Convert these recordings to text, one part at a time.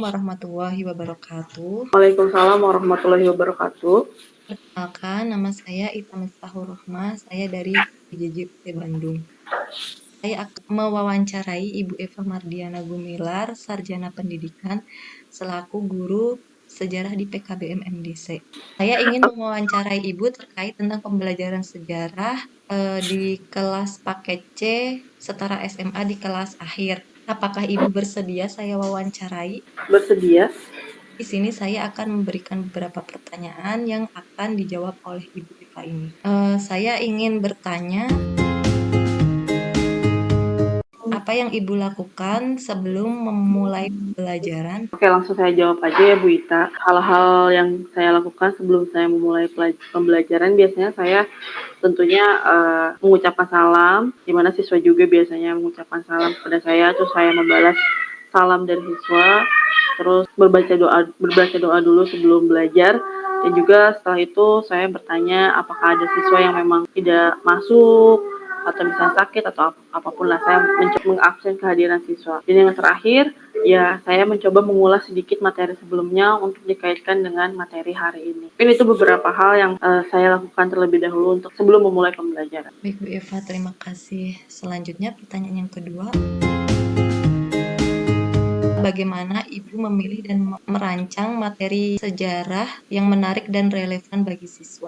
warahmatullahi wabarakatuh. Waalaikumsalam warahmatullahi wabarakatuh. Perkenalkan, nama saya Ita Miftahul Rohmah, saya dari PJJ Bandung. Saya akan mewawancarai Ibu Eva Mardiana Gumilar, Sarjana Pendidikan, selaku guru sejarah di PKBM MDC. Saya ingin mewawancarai Ibu terkait tentang pembelajaran sejarah di kelas paket C setara SMA di kelas akhir. Apakah Ibu bersedia saya wawancarai? Bersedia? Di sini saya akan memberikan beberapa pertanyaan yang akan dijawab oleh Ibu Eva ini. Saya ingin bertanya, apa yang Ibu lakukan sebelum memulai pembelajaran? Oke, langsung saya jawab aja ya Bu Ita. Hal-hal yang saya lakukan sebelum saya memulai pembelajaran biasanya saya tentunya mengucapkan salam, di mana siswa juga biasanya mengucapkan salam kepada saya, terus saya membalas salam dari siswa, terus berbaca doa dulu sebelum belajar, dan juga setelah itu saya bertanya apakah ada siswa yang memang tidak masuk atau misalnya sakit atau apapun lah, saya mencoba mengabsen kehadiran siswa. Dan yang terakhir, ya saya mencoba mengulas sedikit materi sebelumnya untuk dikaitkan dengan materi hari ini. Mungkin itu beberapa hal yang saya lakukan terlebih dahulu untuk sebelum memulai pembelajaran. Baik Bu Eva, terima kasih. Selanjutnya pertanyaan yang kedua. Bagaimana Ibu memilih dan merancang materi sejarah yang menarik dan relevan bagi siswa?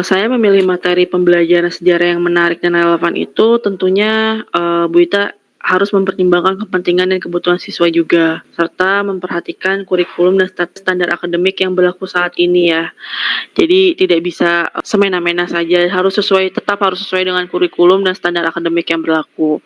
Saya memilih materi pembelajaran sejarah yang menarik dan relevan itu tentunya Bu Ita harus mempertimbangkan kepentingan dan kebutuhan siswa juga, serta memperhatikan kurikulum dan standar akademik yang berlaku saat ini ya. Jadi tidak bisa semena-mena saja, tetap harus sesuai dengan kurikulum dan standar akademik yang berlaku.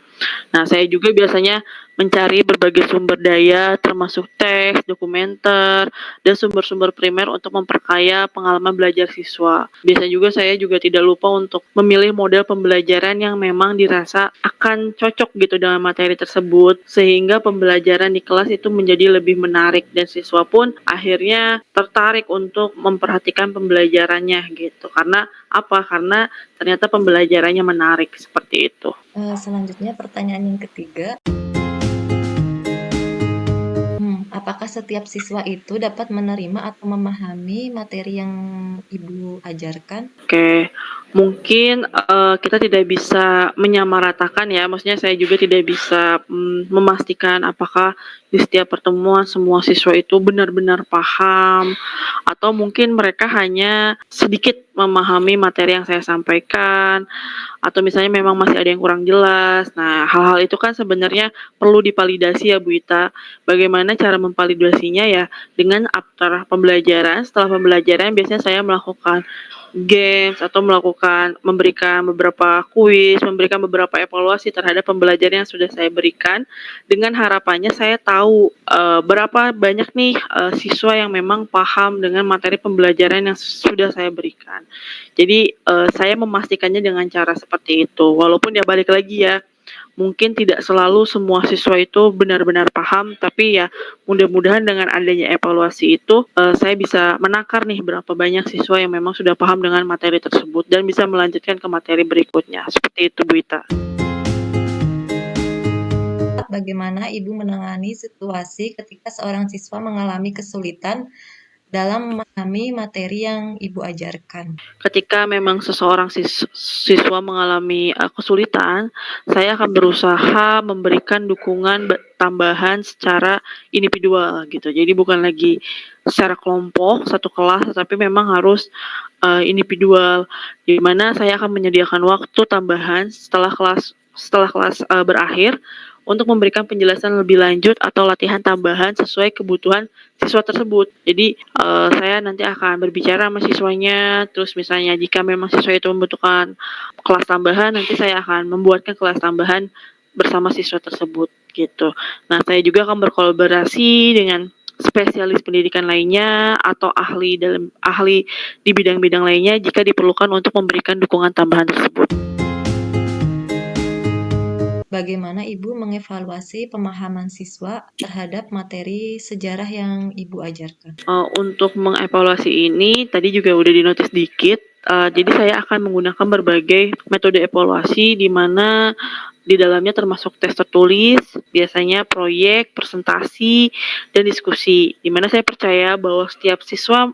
Nah, saya juga biasanya mencari berbagai sumber daya termasuk teks, dokumenter, dan sumber-sumber primer untuk memperkaya pengalaman belajar siswa. Biasanya juga saya juga tidak lupa untuk memilih model pembelajaran yang memang dirasa akan cocok gitu dengan materi tersebut, sehingga pembelajaran di kelas itu menjadi lebih menarik dan siswa pun akhirnya tertarik untuk memperhatikan pembelajarannya gitu. Karena apa? Karena ternyata pembelajarannya menarik seperti itu. Selanjutnya pertanyaan yang ketiga. Apakah setiap siswa itu dapat menerima atau memahami materi yang Ibu ajarkan? Oke, mungkin kita tidak bisa menyamaratakan ya, maksudnya saya juga tidak bisa memastikan apakah di setiap pertemuan semua siswa itu benar-benar paham, atau mungkin mereka hanya sedikit memahami materi yang saya sampaikan, atau misalnya memang masih ada yang kurang jelas. Nah, hal-hal itu kan sebenarnya perlu dipalidasi ya Bu Ita. Bagaimana cara memvalidasinya ya? Dengan setelah pembelajaran biasanya saya melakukan games atau memberikan beberapa kuis, memberikan beberapa evaluasi terhadap pembelajaran yang sudah saya berikan, dengan harapannya saya tahu berapa banyak nih siswa yang memang paham dengan materi pembelajaran yang sudah saya berikan. Jadi saya memastikannya dengan cara seperti itu. Walaupun ya balik lagi ya, mungkin tidak selalu semua siswa itu benar-benar paham, tapi ya mudah-mudahan dengan adanya evaluasi itu saya bisa menakar nih berapa banyak siswa yang memang sudah paham dengan materi tersebut dan bisa melanjutkan ke materi berikutnya. Seperti itu Bu Ita. Bagaimana Ibu menangani situasi ketika seorang siswa mengalami kesulitan dalam memahami materi yang Ibu ajarkan? Ketika memang seseorang siswa mengalami kesulitan, saya akan berusaha memberikan dukungan tambahan secara individual gitu. Jadi bukan lagi secara kelompok satu kelas, tapi memang harus individual, di mana saya akan menyediakan waktu tambahan setelah kelas berakhir untuk memberikan penjelasan lebih lanjut atau latihan tambahan sesuai kebutuhan siswa tersebut. Jadi saya nanti akan berbicara sama siswanya, terus misalnya jika memang siswa itu membutuhkan kelas tambahan, nanti saya akan membuatkan kelas tambahan bersama siswa tersebut gitu. Nah, saya juga akan berkolaborasi dengan spesialis pendidikan lainnya atau ahli di bidang-bidang lainnya jika diperlukan untuk memberikan dukungan tambahan tersebut. Bagaimana Ibu mengevaluasi pemahaman siswa terhadap materi sejarah yang Ibu ajarkan? Untuk mengevaluasi ini tadi juga udah dinotis dikit. Jadi saya akan menggunakan berbagai metode evaluasi di mana Di dalamnya termasuk tes tertulis, biasanya proyek, presentasi, dan diskusi. Di mana saya percaya bahwa setiap siswa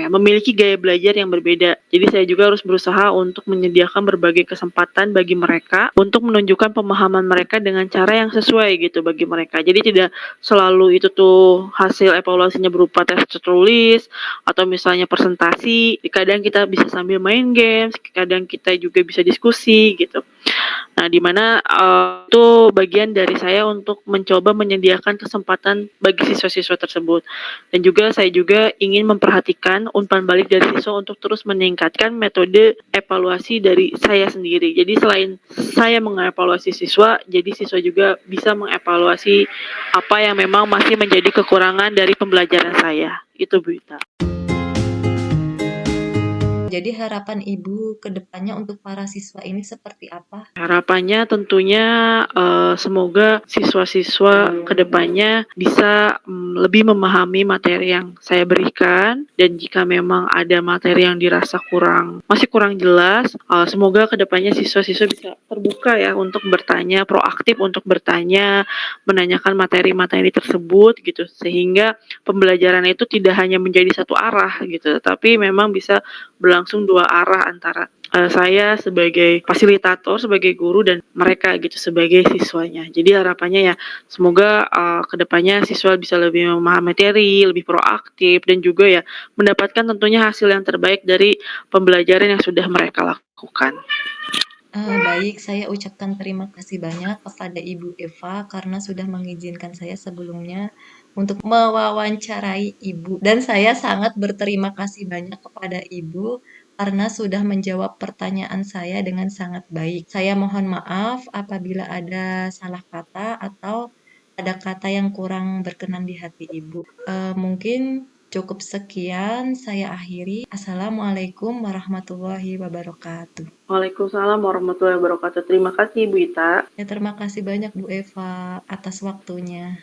memiliki gaya belajar yang berbeda. Jadi saya juga harus berusaha untuk menyediakan berbagai kesempatan bagi mereka untuk menunjukkan pemahaman mereka dengan cara yang sesuai gitu bagi mereka. Jadi tidak selalu itu tuh hasil evaluasinya berupa tes tertulis atau misalnya presentasi. Kadang kita bisa sambil main games, kadang kita juga bisa diskusi gitu. Nah, di mana itu bagian dari saya untuk mencoba menyediakan kesempatan bagi siswa-siswa tersebut. Dan juga saya juga ingin memperhatikan umpan balik dari siswa untuk terus meningkatkan metode evaluasi dari saya sendiri. Jadi selain saya mengevaluasi siswa, jadi siswa juga bisa mengevaluasi apa yang memang masih menjadi kekurangan dari pembelajaran saya. Itu Bu Ita. Jadi harapan Ibu ke depannya untuk para siswa ini seperti apa? Harapannya tentunya semoga siswa-siswa kedepannya bisa lebih memahami materi yang saya berikan, dan jika memang ada materi yang dirasa masih kurang jelas, semoga kedepannya siswa-siswa bisa terbuka ya untuk bertanya, proaktif untuk bertanya, menanyakan materi-materi tersebut gitu, sehingga pembelajaran itu tidak hanya menjadi satu arah gitu, tapi memang bisa berlangsung dua arah antara saya sebagai fasilitator, sebagai guru, dan mereka gitu sebagai siswanya. Jadi harapannya ya semoga kedepannya siswa bisa lebih memahami materi, lebih proaktif, dan juga ya mendapatkan tentunya hasil yang terbaik dari pembelajaran yang sudah mereka lakukan. Baik, saya ucapkan terima kasih banyak kepada Ibu Eva karena sudah mengizinkan saya sebelumnya untuk mewawancarai Ibu. Dan saya sangat berterima kasih banyak kepada Ibu karena sudah menjawab pertanyaan saya dengan sangat baik. Saya mohon maaf apabila ada salah kata atau ada kata yang kurang berkenan di hati Ibu. Mungkin cukup sekian, saya akhiri. Assalamualaikum warahmatullahi wabarakatuh. Waalaikumsalam warahmatullahi wabarakatuh. Terima kasih Bu Ita. Ya, terima kasih banyak Bu Eva atas waktunya.